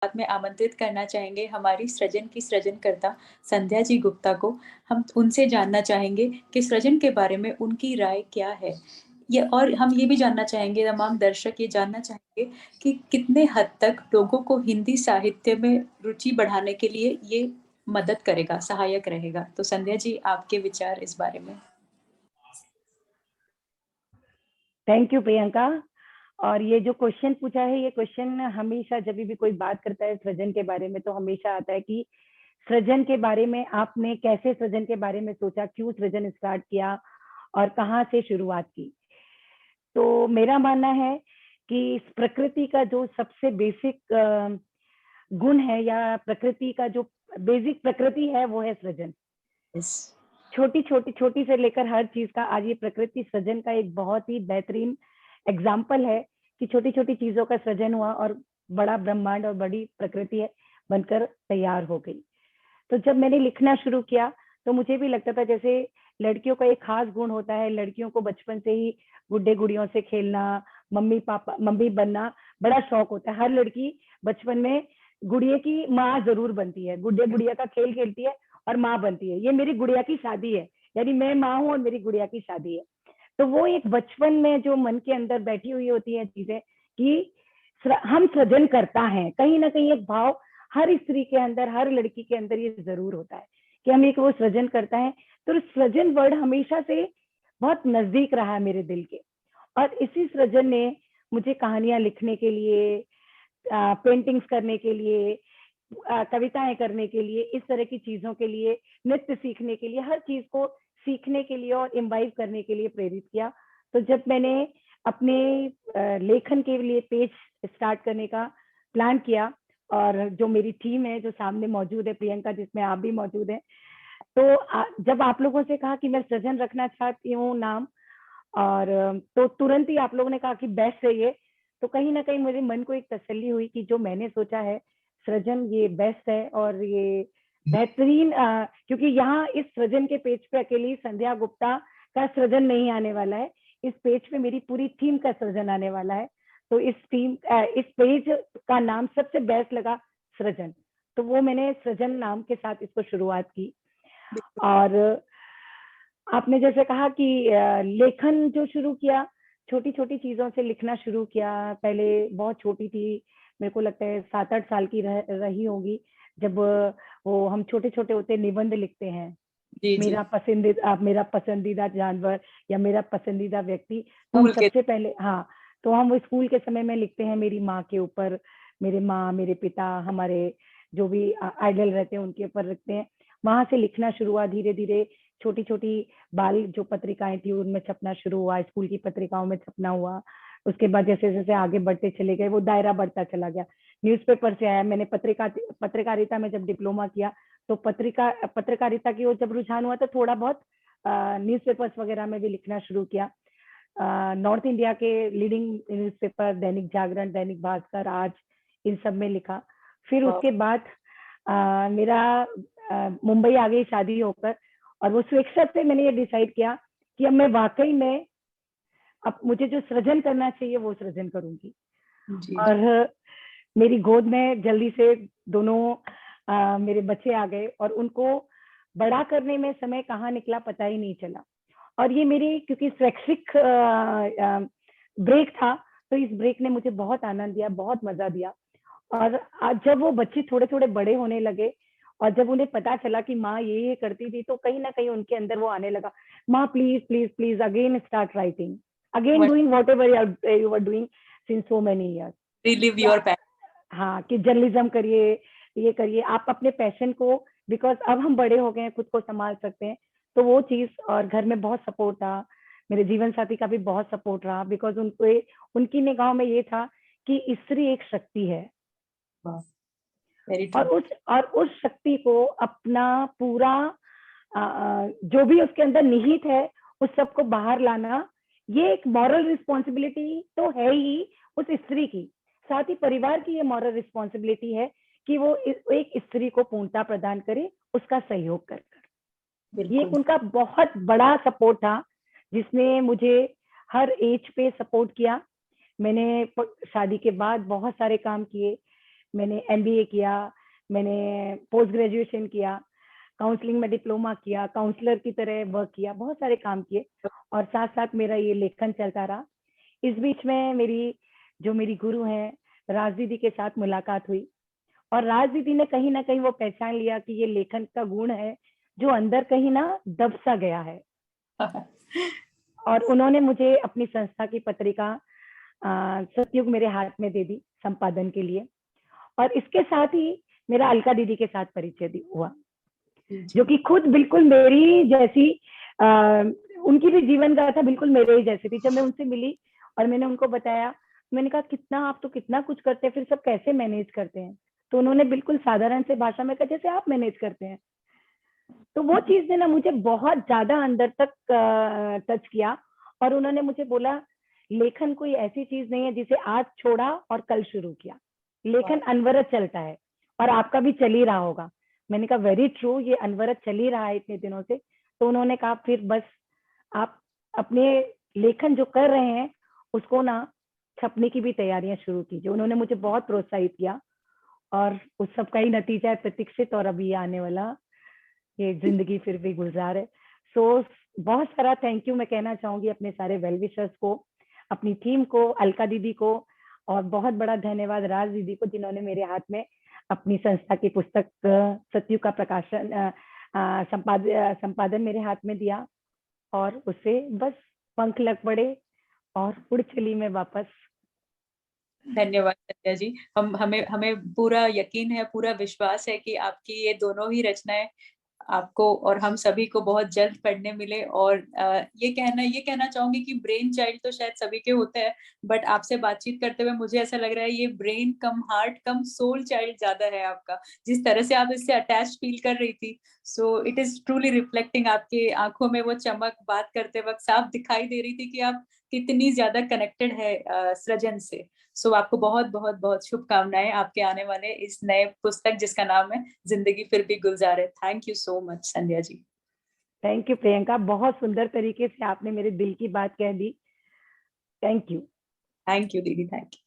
बाद में आमंत्रित करना चाहेंगे हमारी सृजन की सृजनकर्ता संध्या जी गुप्ता को। हम उनसे जानना चाहेंगे कि सृजन के बारे में उनकी राय क्या है। ये और हम ये भी जानना चाहेंगे, तमाम दर्शक ये जानना चाहेंगे कि कितने हद तक लोगों को हिंदी साहित्य में रुचि बढ़ाने के लिए ये मदद करेगा, सहायक रहेगा। तो संध्या जी, आपके विचार इस बारे में। Thank you Priyanka. और ये जो क्वेश्चन पूछा है, ये क्वेश्चन हमेशा जब भी कोई बात करता है सृजन के बारे में तो हमेशा आता है कि सृजन के बारे में आपने कैसे सृजन के बारे में सोचा, क्यों सृजन स्टार्ट किया और कहाँ से शुरुआत की। तो मेरा मानना है कि प्रकृति का जो सबसे बेसिक गुण है या प्रकृति का जो बेसिक प्रकृति है वो है सृजन। छोटी से लेकर हर चीज का आज ये प्रकृति सृजन का एक बहुत ही बेहतरीन एग्जाम्पल है कि छोटी छोटी चीजों का सृजन हुआ और बड़ा ब्रह्मांड और बड़ी प्रकृति बनकर तैयार हो गई। तो जब मैंने लिखना शुरू किया तो मुझे भी लगता था जैसे लड़कियों का एक खास गुण होता है, लड़कियों को बचपन से ही गुड्डे गुड़ियों से खेलना, मम्मी बनना बड़ा शौक होता है। हर लड़की बचपन में गुड़िया की माँ जरूर बनती है, गुड्डे गुड़िया का खेल खेलती है और माँ बनती है। ये मेरी गुड़िया की शादी है, यानी मैं माँ हूँ और मेरी गुड़िया की शादी है। तो वो एक बचपन में जो मन के अंदर बैठी हुई होती है चीजें कि हम सृजन करता है, कहीं ना कहीं एक भाव हर स्त्री के अंदर, हर लड़की के अंदर ये जरूर होता है कि हम एक वो सृजन करता है। तो सृजन वर्ड हमेशा से बहुत नजदीक रहा है मेरे दिल के, और इसी सृजन ने मुझे कहानियां लिखने के लिए, पेंटिंग्स करने के लिए, कविताएं करने के लिए, इस तरह की चीजों के लिए, नृत्य सीखने के लिए, हर चीज को सीखने के लिए और इम्बाइब करने के लिए प्रेरित किया। तो जब मैंने अपने लेखन के लिए पेज स्टार्ट करने का प्लान किया, और जो मेरी टीम है जो सामने मौजूद है प्रियंका, जिसमें आप भी मौजूद हैं, तो जब आप लोगों से कहा कि मैं सृजन रखना चाहती हूँ नाम, और तो तुरंत ही आप लोगों ने कहा कि बेस्ट है ये, तो कहीं ना कहीं मेरे मन को एक तसल्ली हुई कि जो मैंने सोचा है सृजन ये बेस्ट है और ये बेहतरीन, क्योंकि यहाँ इस सृजन के पेज पे अकेली संध्या गुप्ता का सृजन नहीं आने वाला है, इस पेज पे मेरी पूरी टीम का सृजन आने वाला है। तो इस पेज का नाम सबसे बेस्ट लगा सृजन, तो वो मैंने सृजन नाम के साथ इसको शुरुआत की। और आपने जैसे कहा कि लेखन जो शुरू किया, छोटी छोटी चीजों से लिखना शुरू किया। पहले बहुत छोटी थी, मेरे को लगता है 7-8 साल की रही होगी, जब वो हम छोटे छोटे होते निबंध लिखते हैं, जी, जी। मेरा पसंदीदा जानवर या मेरा पसंदीदा व्यक्ति, तो हम सबसे पहले, हाँ, तो हम वो स्कूल के समय में लिखते हैं मेरी माँ के ऊपर, मेरे माँ, मेरे पिता, हमारे जो भी आइडल रहते हैं उनके ऊपर लिखते हैं। वहां से लिखना शुरू हुआ, धीरे धीरे छोटी छोटी बाल जो पत्रिकाएं थी उनमें छपना शुरू हुआ, स्कूल की पत्रिकाओं में छपना हुआ। उसके बाद जैसे जैसे आगे बढ़ते चले गए वो दायरा बढ़ता चला गया, न्यूज़पेपर से आया। मैंने पत्रकारिता में जब डिप्लोमा किया तो पत्रकारिता की ओर जब रुझान हुआ तो थोड़ा बहुत न्यूज़पेपर्स वगैरह में भी लिखना शुरू किया। नॉर्थ इंडिया के लीडिंग न्यूज़पेपर दैनिक जागरण, दैनिक भास्कर, आज, इन सब में लिखा। फिर उसके बाद मेरा मुंबई आ गई शादी होकर, और वो स्वेच्छा से मैंने ये डिसाइड किया कि अब मैं वाकई में, अब मुझे जो सृजन करना चाहिए वो सृजन करूंगी। और मेरी गोद में जल्दी से दोनों मेरे बच्चे आ गए, और उनको बड़ा करने में समय कहाँ निकला पता ही नहीं चला। और ये मेरी, क्योंकि शैक्षिक ब्रेक था, तो इस ब्रेक ने मुझे बहुत आनंद दिया, बहुत मजा दिया। और आज जब वो बच्चे थोड़े थोड़े बड़े होने लगे और जब उन्हें पता चला कि माँ ये करती थी, तो कहीं ना कहीं उनके अंदर वो आने लगा, माँ please please please again start writing, again doing whatever you are doing since so many years, relive your passion. हाँ, कि जर्नलिज्म करिए, ये करिए आप अपने पैशन को, बिकॉज अब हम बड़े हो गए हैं, खुद को संभाल सकते हैं। तो वो चीज, और घर में बहुत सपोर्ट था, मेरे जीवन साथी का भी बहुत सपोर्ट रहा, बिकॉज उनको, उनकी निगाहों में ये था कि स्त्री एक शक्ति है, और उस शक्ति को अपना पूरा जो भी उसके अंदर निहित है उस सबको बाहर लाना, ये एक मॉरल रिस्पॉन्सिबिलिटी तो है ही उस स्त्री की, साथ ही परिवार की ये मॉरल रिस्पॉन्सिबिलिटी है कि वो एक स्त्री को पूर्णता प्रदान करे, उसका सहयोग कर। ये उनका बहुत बड़ा सपोर्ट था, जिसने मुझे हर एज पे सपोर्ट किया। मैंने शादी के बाद बहुत सारे काम किए, मैंने MBA किया, मैंने पोस्ट ग्रेजुएशन किया, काउंसलिंग में डिप्लोमा किया, काउंसलर की तरह वर्क किया, बहुत सारे काम किए और साथ साथ मेरा ये लेखन चलता रहा। इस बीच में मेरी गुरु हैं राज दीदी के साथ मुलाकात हुई और राज दीदी ने कहीं ना कहीं वो पहचान लिया कि ये लेखन का गुण है जो अंदर कहीं ना दब सा गया है। और उन्होंने मुझे अपनी संस्था की पत्रिका सतयुग मेरे हाथ में दे दी संपादन के लिए। और इसके साथ ही मेरा अलका दीदी के साथ परिचय हुआ, जो कि खुद बिल्कुल मेरी जैसी उनकी भी जीवन गाथा बिल्कुल मेरे ही जैसी थी। जब मैं उनसे मिली और मैंने उनको बताया, मैंने कहा कितना आप तो कितना कुछ करते हैं, फिर सब कैसे मैनेज करते हैं? तो उन्होंने बिल्कुल साधारण से भाषा में कहा जैसे आप मैनेज करते हैं। तो वो चीज ने ना मुझे बहुत ज्यादा अंदर तक टच किया और उन्होंने मुझे बोला लेखन कोई ऐसी चीज नहीं है जिसे आज छोड़ा और कल शुरू किया, लेखन अनवरत चलता है और आपका भी चल ही रहा होगा। मैंने कहा वेरी ट्रू, ये अनवरत चल ही रहा है इतने दिनों से। तो उन्होंने कहा फिर बस आप अपने लेखन जो कर रहे हैं उसको ना छपने की भी तैयारियां शुरू कीजिए। उन्होंने मुझे बहुत प्रोत्साहित किया और उस सब का ही नतीजा है प्रतीक्षित और अभी आने वाला ये जिंदगी फिर भी गुलजार है। सो बहुत सारा थैंक यू मैं कहना चाहूंगी अपने सारे वेल विशर्स को, अपनी टीम को, अलका दीदी को, और बहुत बड़ा धन्यवाद राज दीदी को जिन्होंने मेरे हाथ में अपनी संस्था की पुस्तक सतयुग का प्रकाशन संपादन मेरे हाथ में दिया और उससे बस पंख लग पड़े और उड़ चली मैं वापस। धन्यवाद संध्या जी। हमें हमें पूरा यकीन है, पूरा विश्वास है कि आपकी ये दोनों ही रचनाएं आपको और हम सभी को बहुत जल्द पढ़ने मिले। और ये कहना चाहूंगी कि ब्रेन चाइल्ड तो शायद सभी के होते हैं, बट आपसे बातचीत करते हुए मुझे ऐसा लग रहा है ये ब्रेन कम हार्ट कम सोल चाइल्ड ज्यादा है आपका, जिस तरह से आप इससे अटैच फील कर रही थी। So it is truly reflecting, आपके आंखों में वो चमक बात करते वक्त साफ दिखाई दे रही थी कि आप कितनी ज्यादा कनेक्टेड है सृजन से। सो आपको बहुत बहुत बहुत शुभकामनाएं आपके आने वाले इस नए पुस्तक जिसका नाम है जिंदगी फिर भी गुलजार है। Thank you so much Sandhya ji. Thank you Priyanka, बहुत सुंदर तरीके से आपने मेरे दिल की बात कह दी। Thank you. थैंक यू दीदी, थैंक यू।